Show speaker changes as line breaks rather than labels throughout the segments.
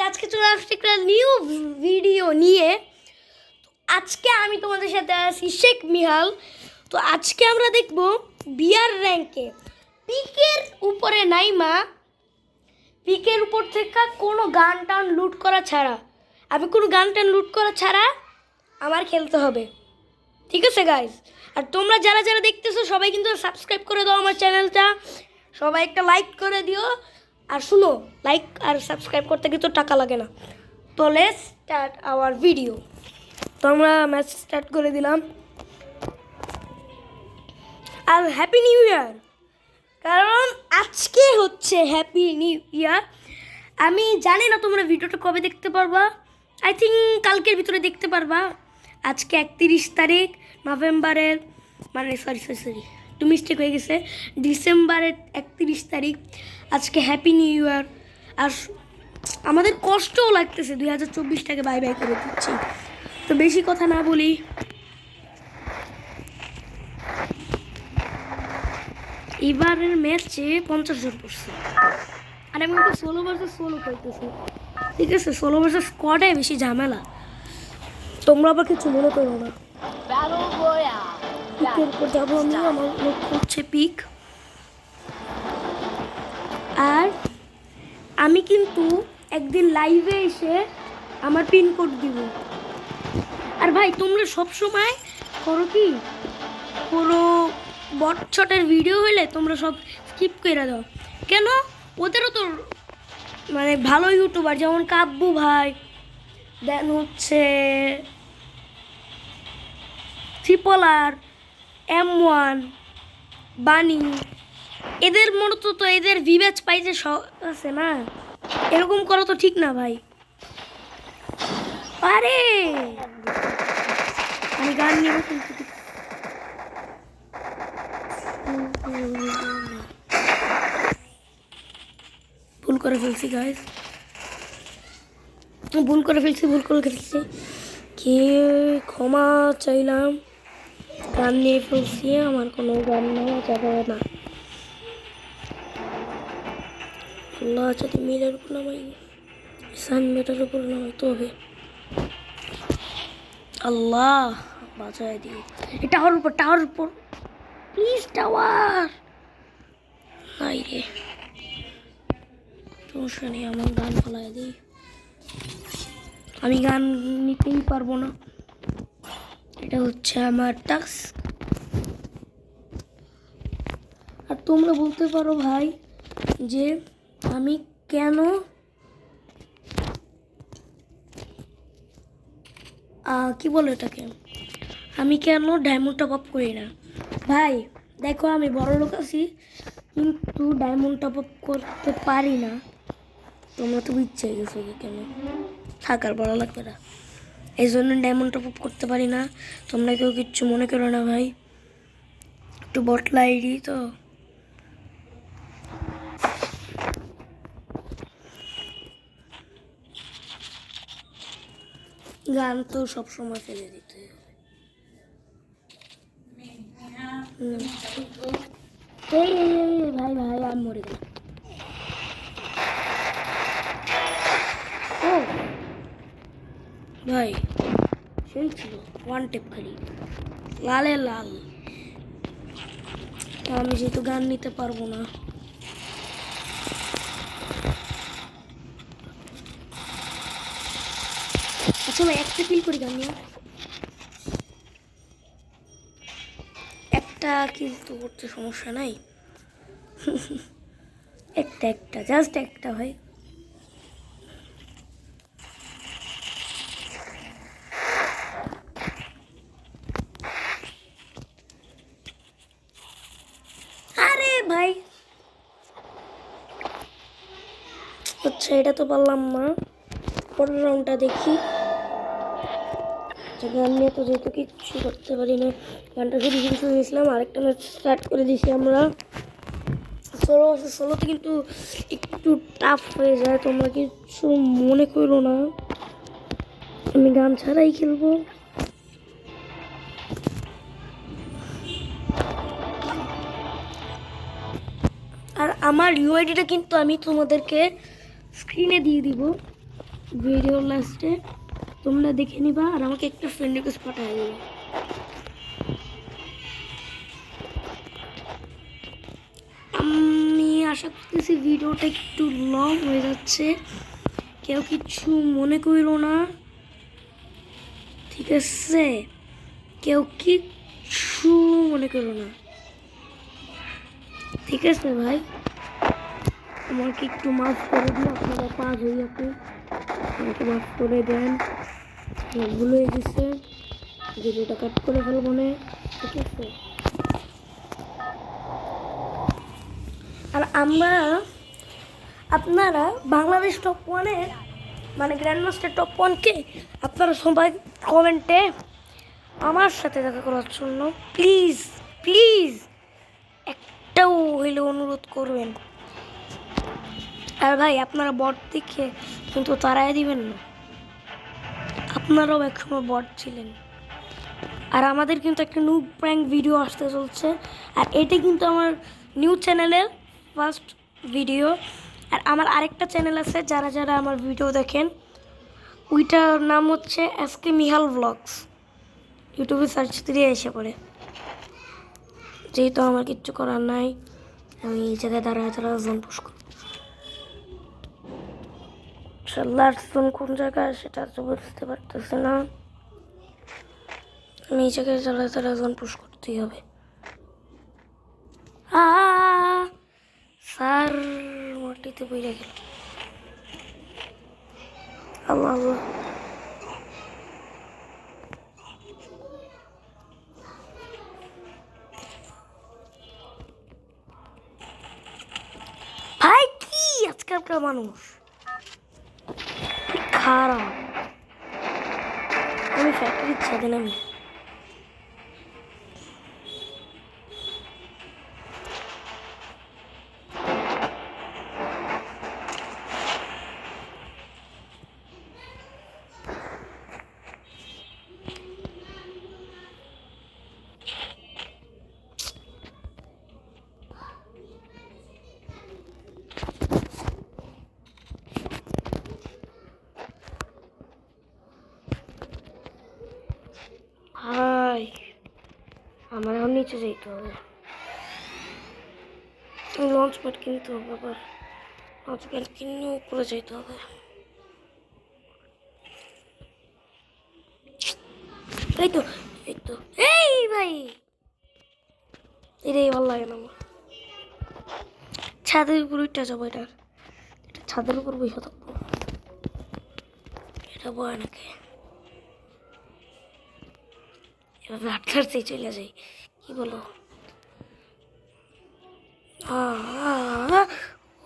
আজকে চলে আসছি একটা নিউ ভিডিও নিয়ে। আজকে আমি তোমাদের সাথে আছি শেখ মিহাল। তো আজকে আমরা দেখব বিআর র্যাঙ্কে পিকের উপরে নাইমা, পিকের উপর থেকে কোনো গান টান লুট করা ছাড়া, আমি কোনো গান টান লুট করা ছাড়া আমার খেলতে হবে, ঠিক আছে গাইজ? আর তোমরা যারা যারা দেখতেছো সবাই কিন্তু সাবস্ক্রাইব করে দাও আমার চ্যানেলটা, সবাই একটা লাইক করে দিও। আর শুনো, লাইক আর সাবস্ক্রাইব করতে কিন্তু টাকা লাগে না। তো লেটস স্টার্ট আওয়ার ভিডিও। তো আমরা ম্যাচ স্টার্ট করে দিলাম। আর হ্যাপি নিউ ইয়ার, কারণ আজকে হচ্ছে হ্যাপি নিউ ইয়ার। আমি জানি না তোমরা ভিডিওটা কবে দেখতে পারবা, আই থিঙ্ক কালকের ভিতরে দেখতে পারবা। আজকে 31 তারিখ নভেম্বরের, মানে সরি একটু মিস্টেক হয়ে গেছে, ডিসেম্বরের 31 তারিখ। আজকে হ্যাপি নিউ ইয়ার। আর আমাদের কষ্টও লাগতেছে, 2024টাকে বাই বাই করে দিচ্ছি। তো বেশি কথা না বলি, এবারের ম্যাচে 50 জন পড়ছে। আর আমি কিন্তু 16 ভার্সেস 16 করতেছি, ঠিক আছে? 16 ভার্সেস স্কোয়াডে বেশি ঝামেলা, তোমরা আবার কিছু মনে করো না। পিকের উপর যাবো আমি, আমার লক্ষ্য হচ্ছে পিক। আর আমি কিন্তু একদিন লাইভে এসে আমার পিনকোড দিব। আর ভাই তোমরা সবসময় করো কি, কোনো বটছটের ভিডিও হইলে তোমরা সব স্কিপ করে দাও কেন? ওদেরও তো মানে ভালো ইউটিউবার, যেমন কাব্বু ভাই, দেন হচ্ছে ট্রিপলার, M1, বানি, এদের মতো তো এদের ভিভ্যাচ পাইতে আছে না, এরকম করা তো ঠিক না ভাই। আরে আমি গান নিব কিন্তু ভুল করে ফেলছি গাইস, ভুল করে ফেলছি, কে ক্ষমা চাইলাম। গান নিয়ে ফেলছি, আমার কোনো গান নেওয়া যাবে না। আল্লাহ যদি মেয়ের উপর নামাই, সান মেয়েটার উপর নামাইতে হবে। আল্লাহ বাঁচায় দিই। এই টাওয়ার উপর প্লিজ, টাওয়ার নাই রে, সমস্যা নেই, আমার গান ফেলাই দিই। আমি গান নিতেই পারবো না, এটা হচ্ছে আমার টাস্ক। আর তোমরা বলতে পারো ভাই যে আমি কেন কি বলে এটাকে, আমি কেন ডায়মন্ড টপ আপ করি না। ভাই দেখো, আমি বড় লোক আছি কিন্তু ডায়মন্ড টপ আপ করতে পারি না। তোমরা তো ইচ্ছাই গেছো কেন, থাকার বড় লাগবে না, এই জন্য ডায়মন্ড টপ আপ করতে পারি না। তোমরা কেউ কিচ্ছু মনে করো না ভাই, একটু বটলা আইডি তো। গান তো সবসময় ফেলে দিতে হবে। ভাই আমি মরে গেলাম। ও ভাই সেই ছিল ওয়ান টেপ, খালি লালে লাল। আমি যেহেতু গান নিতে পারবো না, আচ্ছা ভাই একটা কিল করি, গান নিয়ে একটা কিল তো করতে সমস্যা নাই। একটা জাস্ট একটা ভাই। আরে ভাই আচ্ছা, এটা তো পারলাম না, পরের রাউন্ডটা দেখি। গান নিয়ে তো যেহেতু কিচ্ছু করতে পারি না, গানটা শুরু হয়েছিলাম, আরেকটা ম্যাচ স্টার্ট করে দিয়েছি আমরা। 16তে কিন্তু একটু টাফ হয়ে যায়, তোমরা কিছু মনে করো না, আমি গান ছাড়াই খেলবো। আর আমার ইউআইডিটা কিন্তু আমি তোমাদেরকে স্ক্রিনে দিয়ে দিব, ভিডিও লাস্টে তোমরা দেখে নিবা আর আমাকে একটা ফ্রেন্ড রিকোয়েস্ট পাঠিয়ে দিবা। আমি আশা করতেছি ভিডিওটা একটু লং হয়ে যাচ্ছে, কেউ কিছু মনে করো না, ঠিক আছে? কেউ কিছু মনে করো না, ঠিক আছে ভাই? আমাকে একটু মাফ করে দিন, আপনারা পাঁচ হয়ে আপনি আমাকে মাফ করে দেন, ভুল হয়ে গেছে, ভিডিওটা কাট করে ফেলবো না, ঠিক আছে? আর আপনারা বাংলাদেশ টপ ওয়ানে মানে গ্র্যান্ড মাস্টার টপ ওয়ানকে আপনারা সবাই কমেন্টে আমার সাথে দেখা করার জন্য প্লিজ প্লিজ একটাও হইলে অনুরোধ করবেন। আর ভাই আপনারা বট দেখে কিন্তু তারাই দিবেন না, আপনারাও একসময় বট ছিলেন। আর আমাদের কিন্তু একটা নিউ প্র্যাঙ্ক ভিডিও আসতে চলছে, আর এটা কিন্তু আমার নিউ চ্যানেলের ফার্স্ট ভিডিও। আর আমার আরেকটা চ্যানেল আছে, যারা যারা আমার ভিডিও দেখেন ওইটার নাম হচ্ছে এসকে মিহাল ব্লগস, ইউটিউবে সার্চ দিয়ে এসে পড়ে। যেহেতু আমার কিচ্ছু করার নাই, আমি এই জায়গায় দাঁড়ায় জোন পুশ করব। জোন কোন জায়গায় সেটা তো বুঝতে পারতেছে না, আমি এই জায়গায় জোন পুশ করতেই হবে। স্যার মাটিতে বইরে গেল, আল্লাহ আল্লাহ। ভাই কি আজকালকার মানুষ খারাপ, আমি ফ্যাক্টরির ছাদে নামি। ভাই আমার এখন নিচে যেতে হবে, লঞ্চ প্যাড কিনতে হবে, আবার লঞ্চ প্যাড কিনে উপরে যেতে হবে। এই তো এই তো এই ভাই এটাই ভালো লাগে না আমার। ছাদের উপর উঠতে যাবো, এটা ছাদের উপর বসে থাকবো, এটা বয় নাকি এভাবে হাঁটতে চলে যাই, কি বলো?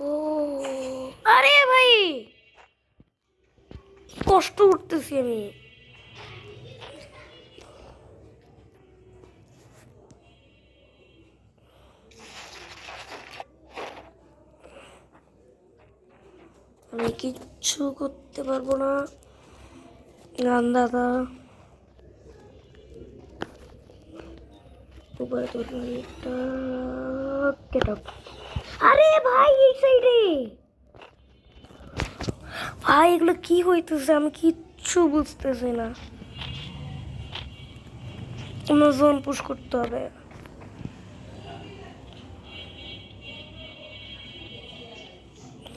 ও আরে ভাই কষ্ট উঠতেছি আমি। আমি কিচ্ছু করতে পারবো না গান দাদা, উপরে তো আরে ভাই এই সাইডে ভাই এগুলো কি হইতেছে আমি কিচ্ছু বুঝতেছি না, জোন পুশ করতে হবে।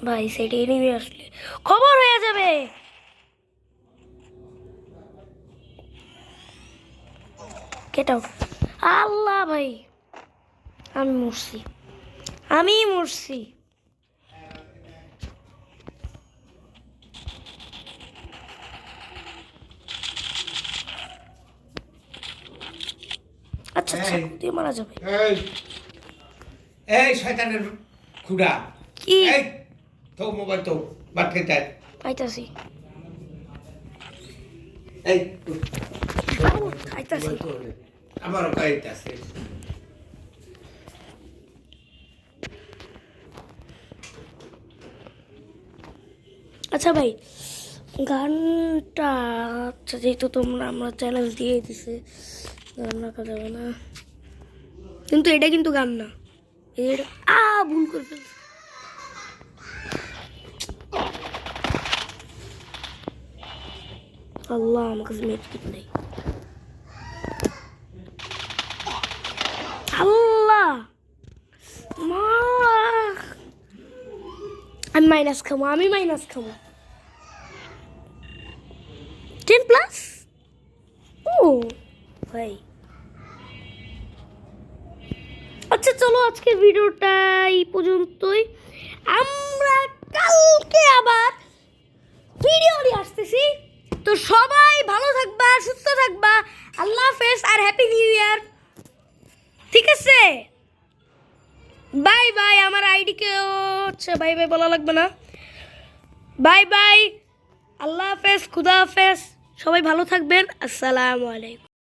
ভাই সাইডে এনিমি আসলে খবর হয়ে যাবে। কেটাও আল্লাহ ভাই আমি মরছি, আমি মরছি। আচ্ছা আচ্ছা দিয়ে মারা যাবে।
এই শয়তানের খুড়া
কি
এই তো মোবাইল তো বাদ খেতে
পাইতাছি
এই
খাইতাছি।
আমারও খাইতাছে।
আচ্ছা ভাই গানটা, আচ্ছা যেহেতু তোমরা আমরা চ্যালেঞ্জ দিয়ে দিছে গান রাখা যাবে না, কিন্তু এটা কিন্তু গান না, এটা ভুল করে ফেলছি। আল্লাহ আমার কাছে মেট কিট নেই। আল্লাহ মা, আমি মাইনাস খাবো, আমি মাইনাস খাবো। 10+? ও ভাই, আচ্ছা চলো আজকের ভিডিওটা এই পর্যন্তই। আমরা কালকে আবার ভিডিও নিয়ে আসতেছি। তো সবাই ভালো থাকবা, সুস্থ থাকবা। আল্লাহ হাফেজ আর হ্যাপি নিউ ইয়ার। ঠিক আছে, বাই বাই। আমার আইডিকে আচ্ছা বাই বাই বলা লাগবে না। বাই বাই, আল্লাহ হাফেজ, খুদা হাফেজ, সবাই ভালো থাকবেন। আসসালামু আলাইকুম।